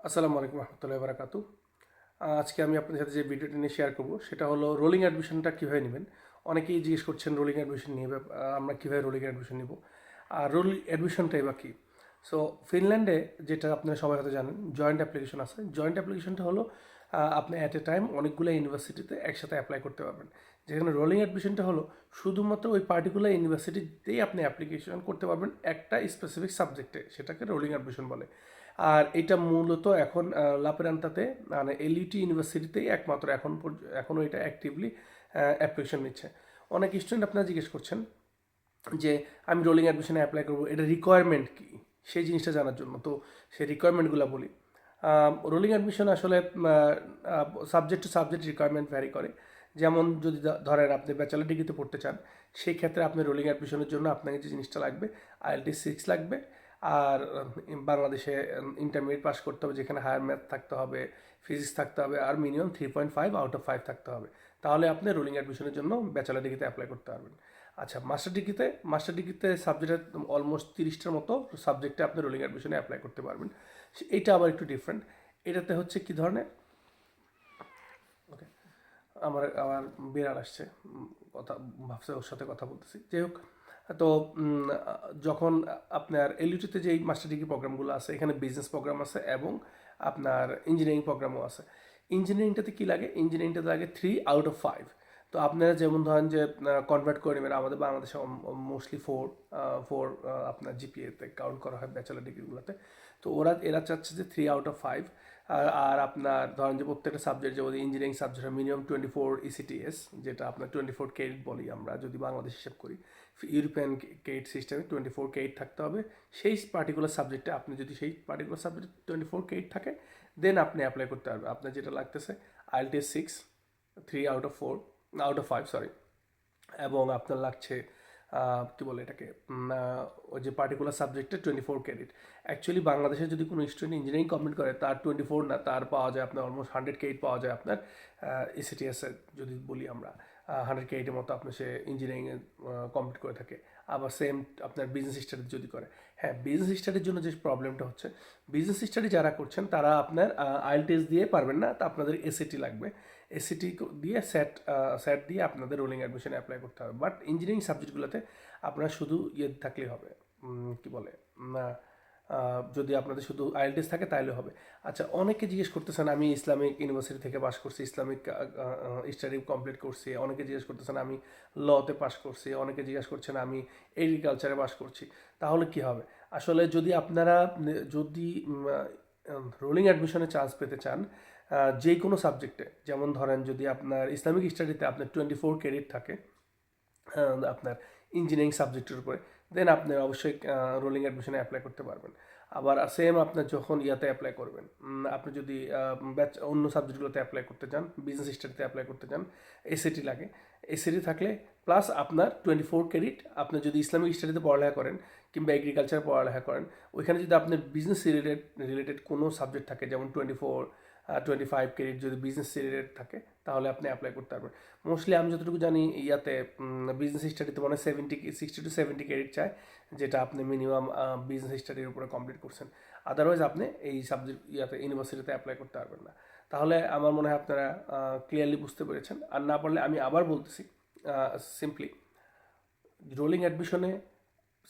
আসসালামু আলাইকুম রহমতুল্লাহি বারাকাতু। আজকে আমি আপনাদের সাথে যে ভিডিওটি নিয়ে শেয়ার করব সেটা হলো রোলিং অ্যাডমিশনটা কীভাবে নেবেন। অনেকেই জিজ্ঞেস করছেন রোলিং অ্যাডমিশন নিয়ে আমরা কীভাবে রোলিং অ্যাডমিশন নিব, আর রোলিং অ্যাডমিশনটাই বা কী। সো ফিনল্যান্ডে যেটা আপনারা সবাই হয়তো জানেন, জয়েন্ট অ্যাপ্লিকেশন আছে। জয়েন্ট অ্যাপ্লিকেশনটা হলো আপনি অ্যাট এ টাইম অনেকগুলো ইউনিভার্সিটিতে একসাথে অ্যাপ্লাই করতে পারবেন। যেখানে রোলিং অ্যাডমিশনটা হলো শুধুমাত্র ওই পার্টিকুলার ইউনিভার্সিটিতেই আপনি অ্যাপ্লিকেশন করতে পারবেন একটা স্পেসিফিক সাবজেক্টে, সেটাকে রোলিং অ্যাডমিশন বলে। আর এটা মূলত এখন লাপেরান্তাতে মানে এলইউটি ইউনিভার্সিটিতেই একমাত্র এখনও এটা অ্যাক্টিভলি অ্যাপ্লিকেশন নিচ্ছে। অনেক স্টুডেন্ট আপনারা জিজ্ঞেস করছেন যে আমি রোলিং অ্যাডমিশনে অ্যাপ্লাই করবো, এটা রিকোয়ারমেন্ট কী সেই জিনিসটা জানার জন্য। তো সেই রিকোয়ারমেন্টগুলো বলি। রোলিং অ্যাডমিশন আসলে subject to subject requirement vary করে। যেমন যদি ধরেন আপনি ব্যাচেলার ডিগ্রিতে পড়তে চান, সেই ক্ষেত্রে আপনি রোলিং অ্যাডমিশনের জন্য আপনাকে যে জিনিসটা লাগবে আইএলটিএস 6 লাগবে। আর বাংলাদেশে ইন্টারমিডিয়েট পাস করতে হবে, যেখানে হায়ার ম্যাথ থাকতে হবে, ফিজিক্স থাকতে হবে, আর মিনিমাম 3.5 আউট অফ 5 থাকতে হবে। তাহলে আপনি রোলিং অ্যাডমিশনের জন্য ব্যাচেলার ডিগ্রিতে অ্যাপ্লাই করতে পারবেন। আচ্ছা, মাস্টার ডিগ্রিতে সাবজেক্টের অলমোস্ট 30টার মতো সাবজেক্টে আপনি রোলিং অ্যাডমিশনে অ্যাপ্লাই করতে পারবেন। এইটা আবার একটু ডিফারেন্ট। এটাতে হচ্ছে কী ধরনের, ওকে, আমার আমার বিড়াল আসছে, কথা ভাবছে ওর সাথে কথা বলতেছি, যাই হোক। তো যখন আপনার এলইউটিতে যে মাস্টার ডিগ্রি প্রোগ্রামগুলো আছে, এখানে বিজনেস প্রোগ্রাম আছে এবং আপনার ইঞ্জিনিয়ারিং প্রোগ্রামও আছে। ইঞ্জিনিয়ারিংটাতে কী লাগে, ইঞ্জিনিয়ারিংটাতে লাগে 3 আউট অফ 5। তো আপনারা যেমন ধরেন যে কনভার্ট করে নেবেন, আমাদের বাংলাদেশে মোস্টলি ফোর আপনার জিপিএতে কাউন্ট করা হয় ব্যাচেলার ডিগ্রিগুলোতে। তো এরা চাচ্ছে যে 3 আউট অফ 5। আর আপনার ধরেন যে প্রত্যেকটা সাবজেক্ট, যেমন ইঞ্জিনিয়ারিং সাবজেক্ট মিনিমাম 24 ইসিটিএস, যেটা আপনার 24 ক্রেডিট বলি আমরা যদি বাংলাদেশ হিসেব করি। ইউরোপিয়ান ক্রেডিট সিস্টেমে 24 ক্রেডিট থাকতে হবে সেই পার্টিকুলার সাবজেক্টে। আপনি যদি সেই পার্টিকুলার সাবজেক্টে 24 ক্রেডিট থাকে, দেন আপনি অ্যাপ্লাই করতে পারবেন। আপনার যেটা লাগতেছে IELTS 6, 3 out of 4, out of 5 sorry, এবং আপনার লাগছে কী বলে এটাকে, ওই যে পার্টিকুলার সাবজেক্টে 24 ক্রেডিট। অ্যাকচুয়ালি বাংলাদেশে যদি কোনো স্টুডেন্ট ইঞ্জিনিয়ারিং কমপ্লিট করে, তার 24 না, তার পাওয়া যায় আপনার অলমোস্ট 100 ক্রেডিট পাওয়া যায় আপনার ইসিটিএসে যদি বলি আমরা। 100 ক্রেডিটের মতো আপনার সে ইঞ্জিনিয়ারিংয়ে কমপ্লিট করে থাকে। আবার সেম আপনার বিজনেস স্টাডি যদি করে। হ্যাঁ, বিজনেস স্টাডির জন্য যে প্রবলেমটা হচ্ছে, বিজনেস স্টাডি যারা করছেন তারা আপনার আইএলটিএস দিয়ে পারবেন না, তা আপনাদের এসএটি লাগবে। এসিটি দিয়ে স্যাট দিয়ে আপনাদের রোলিং অ্যাডমিশনে অ্যাপ্লাই করতে হবে। বাট ইঞ্জিনিয়ারিং সাবজেক্টগুলোতে আপনার শুধু থাকলেই হবে, কি বলে না, যদি আপনাদের শুধু আইএলটিএস থাকে তাহলে হবে। আচ্ছা, অনেকে জিজ্ঞেস করতেছেন আমি ইসলামিক ইউনিভার্সিটি থেকে পাস করছি, ইসলামিক স্টাডি কমপ্লিট করছি। অনেকে জিজ্ঞেস করতেছেন আমি লতে পাস করছি। অনেকে জিজ্ঞেস করছেন আমি এগ্রিকালচারে পাস করছি। তাহলে কি হবে? আসলে যদি আপনারা যদি রোলিং অ্যাডমিশনে চান্স পেতে চান যে কোনো সাবজেক্টে, যেমন ধরেন যদি আপনার ইসলামিক স্টাডিতে আপনার 24 ক্রেডিট থাকে আপনার ইঞ্জিনিয়ারিং সাবজেক্টের উপরে, দেন আপনি অবশ্যই রোলিং অ্যাডমিশনে অ্যাপ্লাই করতে পারবেন। আবার সেম আপনার যখন ইয়াতে অ্যাপ্লাই করবেন, আপনি যদি অন্য সাবজেক্টগুলোতে অ্যাপ্লাই করতে চান, বিজনেস স্টাডিতে অ্যাপ্লাই করতে চান, এসিটি লাগে। এসিটি থাকলে প্লাস আপনার 24 ক্রেডিট, আপনি যদি ইসলামিক স্টাডিতে পড়ালেখা করেন কিংবা এগ্রিকালচারে পড়ালেখা করেন, ওইখানে যদি আপনার বিজনেস রিলেটেড কোনো সাবজেক্ট থাকে, যেমন 25 ক্রেডিট যদি বিজনেস রিলেটেড থাকে, তাহলে আপনি অ্যাপ্লাই করতে পারবেন। মোস্টলি আমি যতটুকু জানি ইয়াতে বিজনেস স্টাডিতে মানে 60 to 70 ক্রেডিট চায়, যেটা আপনি মিনিমাম বিজনেস স্টাডির উপরে কমপ্লিট করছেন। আদারওয়াইজ আপনি এই সাবজেক্ট ইউনিভার্সিটিতে অ্যাপ্লাই করতে পারবেন না। তাহলে আমার মনে হয় আপনারা ক্লিয়ারলি বুঝতে পেরেছেন। আর না পারলে আমি আবার বলতেছি, সিম্পলি রোলিং অ্যাডমিশনে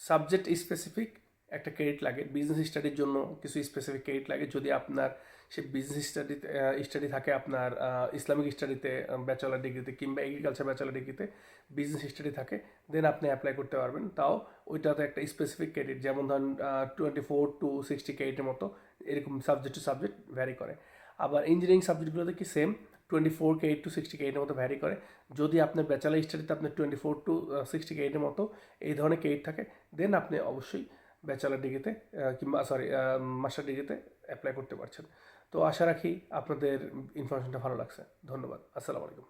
সাবজেক্ট স্পেসিফিক একটা ক্রেডিট লাগে। বিজনেস স্টাডির জন্য কিছু স্পেসিফিক ক্রেডিট লাগে। যদি আপনার সে বিজনেস স্টাডি থাকে আপনার ইসলামিক স্টাডিতে ব্যাচেলার ডিগ্রিতে কিংবা এগ্রিকালচার ব্যাচেলার ডিগ্রিতে বিজনেস স্টাডি থাকে, দেন আপনি অ্যাপ্লাই করতে পারবেন। তাও ওইটাতে একটা স্পেসিফিক ক্রেডিট, যেমন ধরেন 24 to 60 ক্রেডিটের মতো, এরকম সাবজেক্ট টু সাবজেক্ট ভ্যারি করে। আবার ইঞ্জিনিয়ারিং সাবজেক্টগুলোতে কি সেম 24 ক্রেডিট টু 60 ক্রেডিটের মতো ভ্যারি করে। যদি আপনার ব্যাচেলার স্টাডিতে আপনার 24 to 60 ক্রেডিটের মতো এই ধরনের ক্রেডিট থাকে, দেন আপনি অবশ্যই ব্যাচেলার ডিগ্রিতে কিংবা মাস্টার ডিগ্রিতে অ্যাপ্লাই করতে পারছেন। তো আশা রাখি আপনাদের ইনফরমেশনটা ভালো লাগছে। ধন্যবাদ। আসসালামু আলাইকুম।